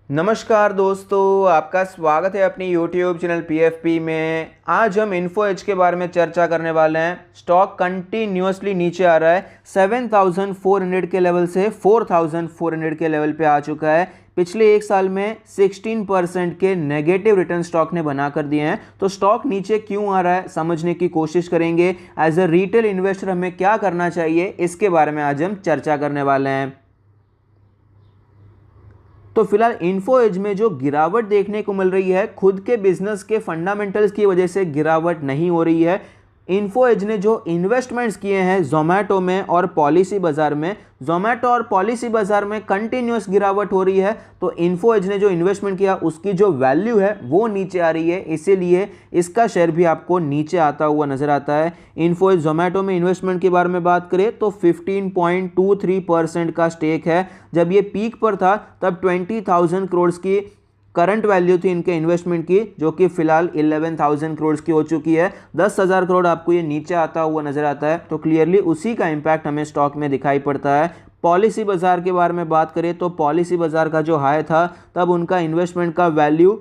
नमस्कार दोस्तों, आपका स्वागत है अपनी YouTube चैनल PFP में। आज हम इन्फो एज के बारे में चर्चा करने वाले हैं। स्टॉक कंटिन्यूसली नीचे आ रहा है, 7400 के लेवल से 4400 के लेवल पे आ चुका है। पिछले एक साल में 16% के नेगेटिव रिटर्न स्टॉक ने बना कर दिए हैं। तो स्टॉक नीचे क्यों आ रहा है समझने की कोशिश करेंगे। एज अ रिटेल इन्वेस्टर हमें क्या करना चाहिए, इसके बारे में आज हम चर्चा करने वाले हैं। तो फिलहाल इन्फो एज में जो गिरावट देखने को मिल रही है, खुद के बिजनेस के फंडामेंटल्स की वजह से गिरावट नहीं हो रही है। इन्फो एज ने जो इन्वेस्टमेंट्स किए हैं जोमेटो में और पॉलिसी बाजार में, जोमेटो और पॉलिसी बाजार में कंटिन्यूस गिरावट हो रही है। तो इन्फो एज ने जो इन्वेस्टमेंट किया उसकी जो वैल्यू है वो नीचे आ रही है, इसीलिए इसका शेयर भी आपको नीचे आता हुआ नजर आता है। इन्फो एज जोमेटो में इन्वेस्टमेंट के बारे में बात करें तो 15.23% का स्टेक है। जब ये पीक पर था तब 20,000 करोड़ की करंट वैल्यू थी इनके इन्वेस्टमेंट की, जो कि फिलहाल 11,000 करोड़ की हो चुकी है। 10,000 करोड़ आपको ये नीचे आता हुआ नजर आता है, तो क्लियरली उसी का इंपैक्ट हमें स्टॉक में दिखाई पड़ता है। पॉलिसी बाजार के बारे में बात करें तो पॉलिसी बाजार का जो हाई था तब उनका इन्वेस्टमेंट का वैल्यू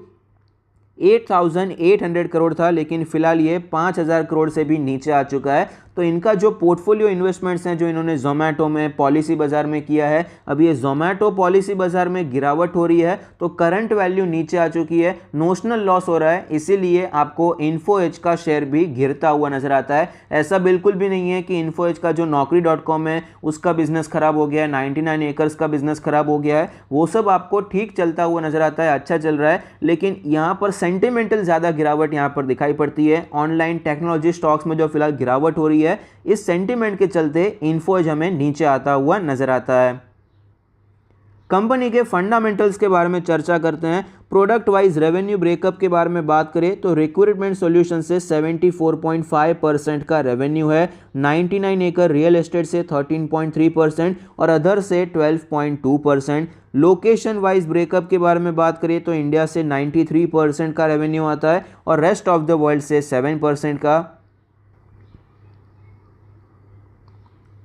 8,800 करोड़ था, लेकिन फिलहाल ये 5,000 करोड़ से भी नीचे आ चुका है। तो इनका जो पोर्टफोलियो इन्वेस्टमेंट्स हैं जो इन्होंने जोमेटो में पॉलिसी बाजार में किया है, अब ये जोमेटो पॉलिसी बाजार में गिरावट हो रही है तो करंट वैल्यू नीचे आ चुकी है, नोशनल लॉस हो रहा है, इसीलिए आपको इन्फो एज का शेयर भी गिरता हुआ नजर आता है। ऐसा बिल्कुल भी नहीं है कि इन्फो एज का जो Naukri.com है उसका बिजनेस खराब हो गया है, 99 एकर्स का बिजनेस खराब हो गया है, वो सब आपको ठीक चलता हुआ नजर आता है, अच्छा चल रहा है। लेकिन यहाँ पर सेंटिमेंटल ज़्यादा गिरावट यहाँ पर दिखाई पड़ती है। ऑनलाइन टेक्नोलॉजी स्टॉक्स में जो फिलहाल गिरावट हो रही है, इस सेंटीमेंट के चलते इन्फो एज हमें नीचे आता हुआ नजर आता है। कंपनी के फंडामेंटल्स के बारे में चर्चा करते हैं। प्रोडक्ट वाइज रेवेन्यू ब्रेकअप के बारे में बात करें तो रिक्रूटमेंट सॉल्यूशन से 74.5% का रेवेन्यू है, 99 एकड़ रियल एस्टेट से 13.3% और अदर से 12.2%। लोकेशन वाइज ब्रेकअप के बारे में बात करें तो इंडिया से 93% का रेवेन्यू आता है और रेस्ट ऑफ द वर्ल्ड से 7% का।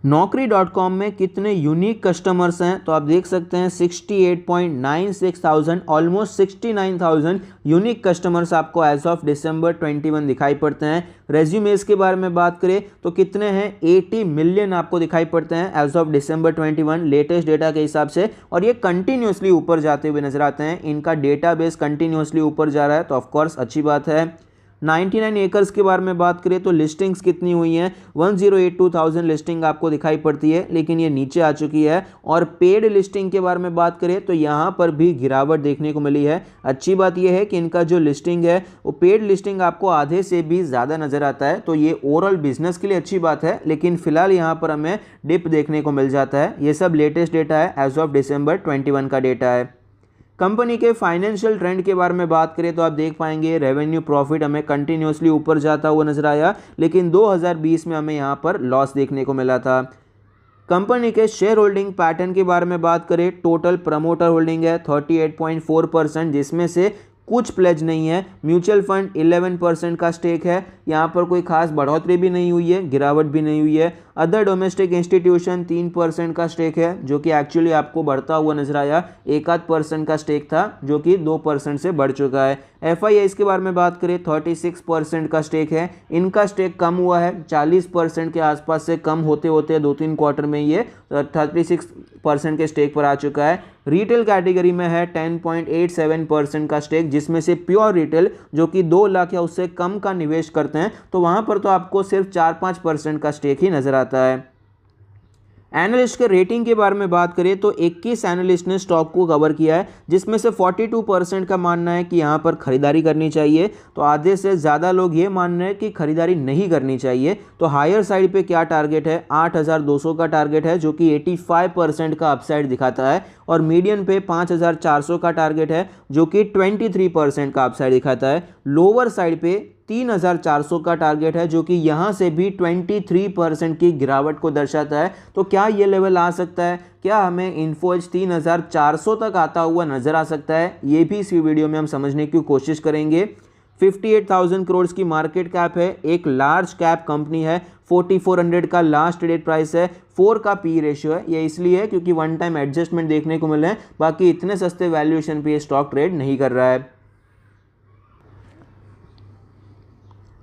Naukri.com में कितने यूनिक कस्टमर्स हैं तो आप देख सकते हैं 68.96,000, ऑलमोस्ट 69,000 यूनिक कस्टमर्स आपको एज ऑफ दिसंबर 21 दिखाई पड़ते हैं। रेज्यूमेस के बारे में बात करें तो कितने हैं, 80 मिलियन आपको दिखाई पड़ते हैं as of December 21 latest data के हिसाब से, और ये कंटिन्यूसली ऊपर जाते हुए नजर आते हैं। इनका डेटाबेस कंटिन्यूसली ऊपर जा रहा है तो ऑफकोर्स अच्छी बात है। 99 एकर्स के बारे में बात करें तो लिस्टिंग्स कितनी हुई हैं, 1082,000 लिस्टिंग आपको दिखाई पड़ती है, लेकिन ये नीचे आ चुकी है। और पेड लिस्टिंग के बारे में बात करें तो यहाँ पर भी गिरावट देखने को मिली है। अच्छी बात यह है कि इनका जो लिस्टिंग है वो पेड लिस्टिंग आपको आधे से भी ज़्यादा नज़र आता है, तो ये ओवरऑल बिजनेस के लिए अच्छी बात है। लेकिन फिलहाल यहाँ पर हमें डिप देखने को मिल जाता है। ये सब लेटेस्ट डेटा है, एज ऑफ दिसंबर 21 का डेटा है। कंपनी के फाइनेंशियल ट्रेंड के बारे में बात करें तो आप देख पाएंगे रेवेन्यू प्रॉफिट हमें कंटिन्यूसली ऊपर जाता हुआ नजर आया, लेकिन 2020 में हमें यहाँ पर लॉस देखने को मिला था। कंपनी के शेयर होल्डिंग पैटर्न के बारे में बात करें, टोटल प्रमोटर होल्डिंग है 38.4%, जिसमें से कुछ प्लेज नहीं है। म्यूचुअल फंड 11% का स्टेक है, यहाँ पर कोई खास बढ़ोतरी भी नहीं हुई है, गिरावट भी नहीं हुई है। अदर डोमेस्टिक इंस्टीट्यूशन 3% का स्टेक है, जो कि एक्चुअली आपको बढ़ता हुआ नजर आया। 1% का स्टेक था जो कि 2% से बढ़ चुका है। FIIs के बारे में बात करें 36% का स्टेक है, इनका स्टेक कम हुआ है, 40% के आसपास से कम होते होते 2-3 क्वार्टर में ये 36% के स्टेक पर आ चुका है। रिटेल कैटेगरी में है 10.87% का स्टेक, जिसमें से प्योर रिटेल जो कि 2 लाख या उससे कम का निवेश करते हैं तो वहां पर तो आपको सिर्फ 4-5% का स्टेक ही नजर आता है। एनालिस्ट के रेटिंग के बारे में बात करें तो 21 एनालिस्ट ने स्टॉक को कवर किया है, जिसमें से 42% का मानना है कि यहाँ पर खरीदारी करनी चाहिए, तो आधे से ज़्यादा लोग ये मान रहे हैं कि खरीदारी नहीं करनी चाहिए। तो हायर साइड पे क्या टारगेट है, 8,200 का टारगेट है जो कि 85% का अपसाइड दिखाता है, और मीडियन पे 5,400 का टारगेट है जो कि 23% का अपसाइड दिखाता है। लोअर साइड पे 3,400 का टारगेट है जो कि यहाँ से भी 23% की गिरावट को दर्शाता है। तो क्या ये लेवल आ सकता है, क्या हमें इन्फो एज 3,400 तक आता हुआ नजर आ सकता है, ये भी इस वीडियो में हम समझने की कोशिश करेंगे। 58,000 करोड़ की मार्केट कैप है, एक लार्ज कैप कंपनी है, 4400 का लास्ट ट्रेडेड प्राइस है, 4 का पी रेशियो है। ये इसलिए है क्योंकि वन टाइम एडजस्टमेंट देखने को मिले हैं, बाकी इतने सस्ते वैल्यूएशन पे ये स्टॉक ट्रेड नहीं कर रहा है।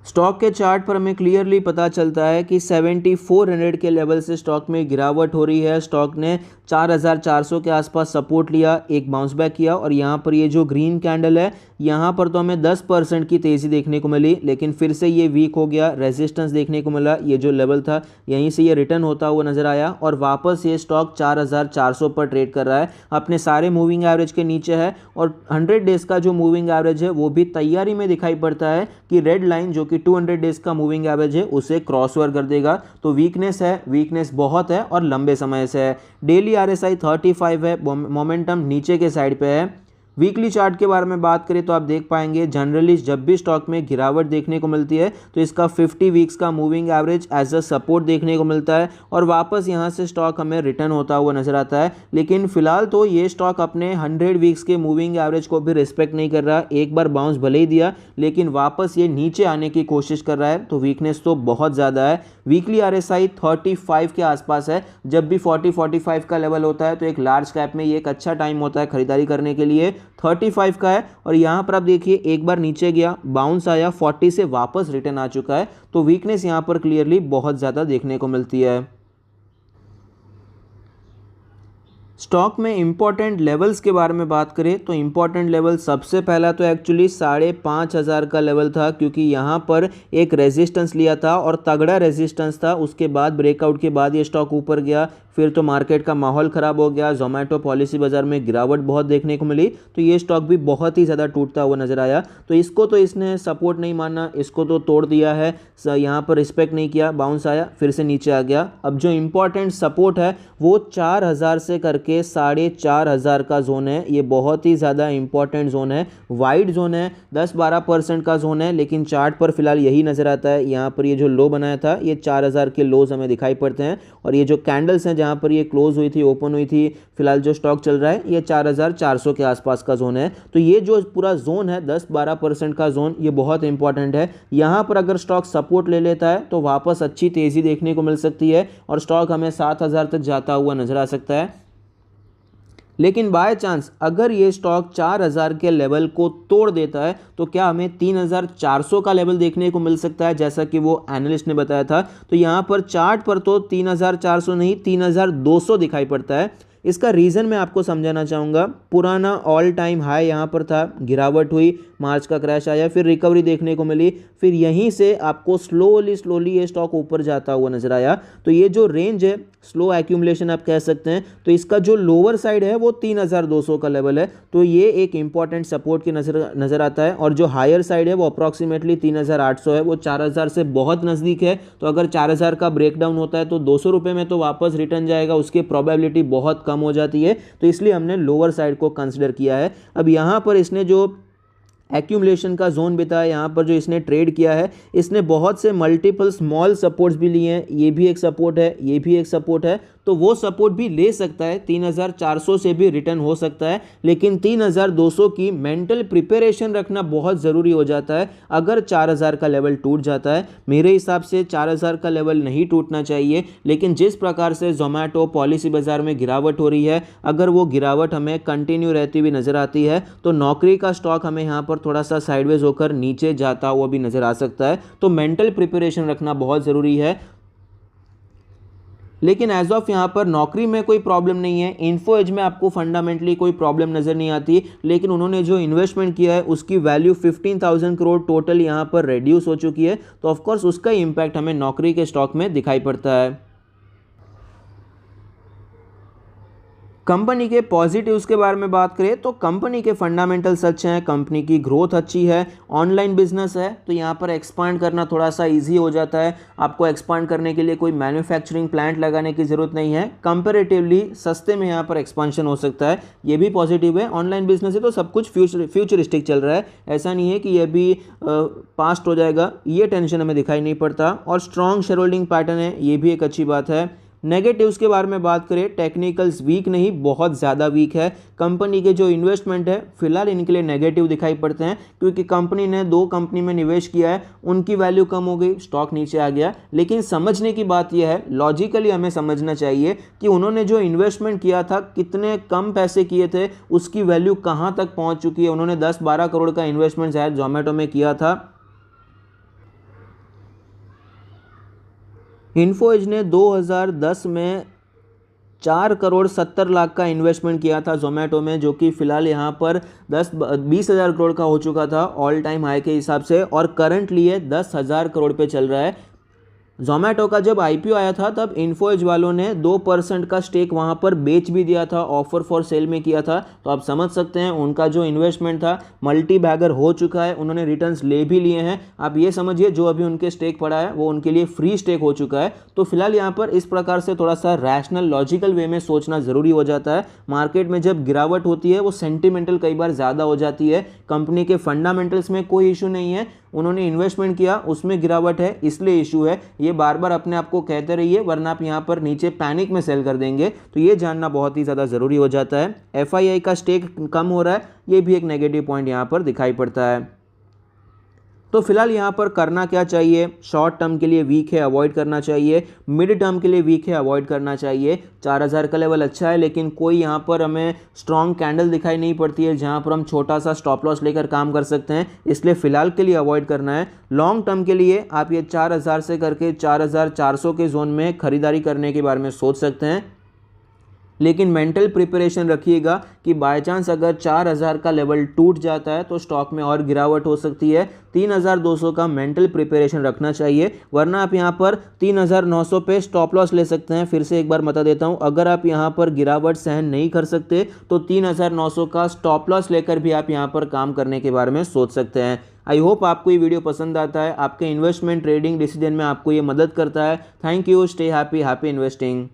स्टॉक के चार्ट पर हमें क्लियरली पता चलता है कि 7400 के लेवल से स्टॉक में गिरावट हो रही है। स्टॉक ने 4400 के आसपास सपोर्ट लिया, एक बाउंस बैक किया और यहाँ पर ये जो ग्रीन कैंडल है यहाँ पर तो हमें 10% की तेज़ी देखने को मिली, लेकिन फिर से ये वीक हो गया, रेजिस्टेंस देखने को मिला, ये जो लेवल था यहीं से ये रिटर्न होता हुआ नजर आया और वापस ये स्टॉक 4400 पर ट्रेड कर रहा है, अपने सारे मूविंग एवरेज के नीचे है और 100 डेज का जो मूविंग एवरेज है वो भी तैयारी में दिखाई पड़ता है कि रेड लाइन जो कि 200 डेज का मूविंग एवरेज है उसे क्रॉस ओवर कर देगा। तो वीकनेस है, वीकनेस बहुत है और लंबे समय से है। डेली RSI 35 है, मोमेंटम नीचे के साइड पे है। वीकली चार्ट के बारे में बात करें तो आप देख पाएंगे जनरली जब भी स्टॉक में गिरावट देखने को मिलती है तो इसका 50 वीक्स का moving average as a support देखने को मिलता है और वापस यहां से स्टॉक हमें रिटर्न होता हुआ नजर आता है। लेकिन फिलहाल तो ये स्टॉक अपने 100 वीक्स के मूविंग एवरेज को भी रिस्पेक्ट नहीं कर रहा। एक बार बाउंस भले ही दिया लेकिन वापस ये नीचे आने की कोशिश कर रहा है, तो वीकनेस तो बहुत ज़्यादा है। वीकली RSI 35 के आसपास है। जब भी 40-45 का लेवल होता है तो एक लार्ज कैप में ये एक अच्छा टाइम होता है खरीदारी करने के लिए। 35 का है और यहाँ पर आप देखिए एक बार नीचे गया, बाउंस आया, 40 से वापस रिटर्न आ चुका है, तो वीकनेस यहाँ पर क्लियरली बहुत ज़्यादा देखने को मिलती है। स्टॉक में इंपॉर्टेंट लेवल्स के बारे में बात करें तो इंपॉर्टेंट लेवल सबसे पहला तो एक्चुअली 5500 का लेवल था, क्योंकि यहाँ पर एक रेजिस्टेंस लिया था और तगड़ा रेजिस्टेंस था। उसके बाद ब्रेकआउट के बाद ये स्टॉक ऊपर गया, फिर तो मार्केट का माहौल ख़राब हो गया, जोमेटो पॉलिसी बाज़ार में गिरावट बहुत देखने को मिली, तो ये स्टॉक भी बहुत ही ज़्यादा टूटता हुआ नज़र आया। तो इसको तो इसने सपोर्ट नहीं माना, इसको तो तोड़ दिया है, यहाँ पर रिस्पेक्ट नहीं किया, बाउंस आया, फिर से नीचे आ गया। अब जो इम्पॉर्टेंट सपोर्ट है वो 4000 से करके 4500 का जोन है। ये बहुत ही ज़्यादा इंपॉर्टेंट जोन है, वाइड जोन है, 10-12% का जोन है, लेकिन चार्ट पर फिलहाल यही नज़र आता है। यहाँ पर ये जो लो बनाया था ये 4000 के लोज हमें दिखाई पड़ते हैं और ये जो कैंडल्स हैं जहाँ पर ये क्लोज हुई थी, ओपन हुई थी, फिलहाल जो स्टॉक चल रहा है ये 4400 के आसपास का जोन है। तो ये जो पूरा जोन है 10-12% का जोन, ये बहुत इंपॉर्टेंट है। यहाँ पर अगर स्टॉक सपोर्ट ले लेता है तो वापस अच्छी तेज़ी देखने को मिल सकती है और स्टॉक हमें 7000 तक जाता हुआ नजर आ सकता है। लेकिन बाय चांस अगर ये स्टॉक 4000 के लेवल को तोड़ देता है तो क्या हमें 3400 का लेवल देखने को मिल सकता है, जैसा कि वो एनालिस्ट ने बताया था। तो यहाँ पर चार्ट पर तो 3400 नहीं 3200 दिखाई पड़ता है। इसका रीज़न मैं आपको समझाना चाहूँगा। पुराना ऑल टाइम हाई यहाँ पर था, गिरावट हुई, मार्च का क्रैश आया, फिर रिकवरी देखने को मिली, फिर यहीं से आपको स्लोली ये स्टॉक ऊपर जाता हुआ नजर आया। तो ये जो रेंज है, स्लो एक्यूमुलेशन आप कह सकते हैं, तो इसका जो लोअर साइड है वो 3200 का लेवल है, तो ये एक इंपॉर्टेंट सपोर्ट की नज़र आता है। और जो हायर साइड है वो अप्रॉक्सीमेटली 3800 है, वो 4000 से बहुत नज़दीक है। तो अगर 4000 का ब्रेकडाउन होता है तो 200 रुपये में तो वापस रिटर्न जाएगा, उसकी प्रोबेबिलिटी बहुत कम हो जाती है, तो इसलिए हमने लोअर साइड को कंसिडर किया है। अब यहाँ पर इसने जो एक्यूमुलेशन का जोन बिताया, यहाँ पर जो इसने ट्रेड किया है, इसने बहुत से मल्टीपल स्मॉल सपोर्ट्स भी लिए हैं। ये भी एक सपोर्ट है, ये भी एक सपोर्ट है, तो वो सपोर्ट भी ले सकता है, 3400 से भी रिटर्न हो सकता है, लेकिन 3200 की मेंटल प्रिपरेशन रखना बहुत ज़रूरी हो जाता है। अगर 4000 का लेवल टूट जाता है, मेरे हिसाब से 4000 का लेवल नहीं टूटना चाहिए, लेकिन जिस प्रकार से जोमेटो पॉलिसी बाज़ार में गिरावट हो रही है, अगर वो गिरावट हमें कंटिन्यू रहती हुई नज़र आती है तो नौकरी का स्टॉक हमें यहाँ पर थोड़ा सा साइडवेज होकर नीचे जाता हुआ भी नज़र आ सकता है। तो मेंटल प्रिपरेशन रखना बहुत ज़रूरी है। लेकिन एज ऑफ यहाँ पर नौकरी में कोई प्रॉब्लम नहीं है, इन्फो एज में आपको फंडामेंटली कोई प्रॉब्लम नज़र नहीं आती, लेकिन उन्होंने जो इन्वेस्टमेंट किया है उसकी वैल्यू 15,000 करोड़ टोटल यहाँ पर रेड्यूस हो चुकी है, तो ऑफकोर्स उसका इम्पैक्ट हमें नौकरी के स्टॉक में दिखाई पड़ता है। कंपनी के पॉजिटिव्स के बारे में बात करें तो कंपनी के फंडामेंटल्स अच्छे हैं, कंपनी की ग्रोथ अच्छी है, ऑनलाइन बिजनेस है, तो यहाँ पर एक्सपांड करना थोड़ा सा इजी हो जाता है। आपको एक्सपांड करने के लिए कोई मैन्युफैक्चरिंग प्लांट लगाने की ज़रूरत नहीं है, कंपैरेटिवली सस्ते में यहाँ पर एक्सपांशन हो सकता है, ये भी पॉजिटिव है। ऑनलाइन बिजनेस है तो सब कुछ फ्यूचरिस्टिक चल रहा है, ऐसा नहीं है कि ये भी पास्ट हो जाएगा, ये टेंशन हमें दिखाई नहीं पड़ता। और स्ट्रॉन्ग शेयर होल्डिंग पैटर्न है, ये भी एक अच्छी बात है। नेगेटिव्स के बारे में बात करें, टेक्निकल्स वीक नहीं, बहुत ज़्यादा वीक है। कंपनी के जो इन्वेस्टमेंट है फिलहाल इनके लिए नेगेटिव दिखाई पड़ते हैं, क्योंकि कंपनी ने 2 कंपनी में निवेश किया है, उनकी वैल्यू कम हो गई, स्टॉक नीचे आ गया। लेकिन समझने की बात यह है, लॉजिकली हमें समझना चाहिए कि उन्होंने जो इन्वेस्टमेंट किया था, कितने कम पैसे किए थे, उसकी वैल्यू कहां तक पहुंच चुकी है। उन्होंने 10-12 करोड़ का इन्वेस्टमेंट शायद जोमेटो में किया था। इन्फो एज ने 2010 में 4 करोड़ 70 लाख का इन्वेस्टमेंट किया था जोमेटो में, जो कि फिलहाल यहाँ पर 20 हज़ार करोड़ का हो चुका था ऑल टाइम हाई के हिसाब से, और करंटली ये 10,000 करोड़ पे चल रहा है। जोमेटो का जब आईपीओ आया था तब इन्फो एज वालों ने 2% का स्टेक वहां पर बेच भी दिया था, ऑफर फॉर सेल में किया था। तो आप समझ सकते हैं उनका जो इन्वेस्टमेंट था मल्टी बैगर हो चुका है, उन्होंने रिटर्न्स ले भी लिए हैं। आप ये समझिए जो अभी उनके स्टेक पड़ा है वो उनके लिए फ्री स्टेक हो चुका है। तो फिलहाल यहाँ पर इस प्रकार से थोड़ा सा रैशनल लॉजिकल वे में सोचना जरूरी हो जाता है। मार्केट में जब गिरावट होती है वो सेंटिमेंटल कई बार ज़्यादा हो जाती है। कंपनी के फंडामेंटल्स में कोई इशू नहीं है, उन्होंने इन्वेस्टमेंट किया उसमें गिरावट है इसलिए इशू है। ये बार बार अपने आप को कहते रहिए, वरना आप यहाँ पर नीचे पैनिक में सेल कर देंगे। तो ये जानना बहुत ही ज़्यादा ज़रूरी हो जाता है। एफआईआई का स्टेक कम हो रहा है, ये भी एक नेगेटिव पॉइंट यहाँ पर दिखाई पड़ता है। तो फिलहाल यहाँ पर करना क्या चाहिए, शॉर्ट टर्म के लिए वीक है, अवॉइड करना चाहिए। मिड टर्म के लिए वीक है, अवॉइड करना चाहिए। 4000 का लेवल अच्छा है, लेकिन कोई यहाँ पर हमें स्ट्रॉन्ग कैंडल दिखाई नहीं पड़ती है जहाँ पर हम छोटा सा स्टॉप लॉस लेकर काम कर सकते हैं, इसलिए फिलहाल के लिए अवॉइड करना है। लॉन्ग टर्म के लिए आप ये 4000 से करके 4400 के जोन में खरीदारी करने के बारे में सोच सकते हैं, लेकिन मेंटल प्रिपरेशन रखिएगा कि बाय चांस अगर 4000 का लेवल टूट जाता है तो स्टॉक में और गिरावट हो सकती है। 3200 का मेंटल प्रिपरेशन रखना चाहिए, वरना आप यहां पर 3900 पे स्टॉप लॉस ले सकते हैं। फिर से एक बार बता देता हूं, अगर आप यहां पर गिरावट सहन नहीं कर सकते तो 3900 का स्टॉप लॉस लेकर भी आप यहां पर काम करने के बारे में सोच सकते हैं। आई होप आपको ये वीडियो पसंद आता है, आपके इन्वेस्टमेंट ट्रेडिंग डिसीजन में आपको ये मदद करता है। Thank you, stay happy, happy investing.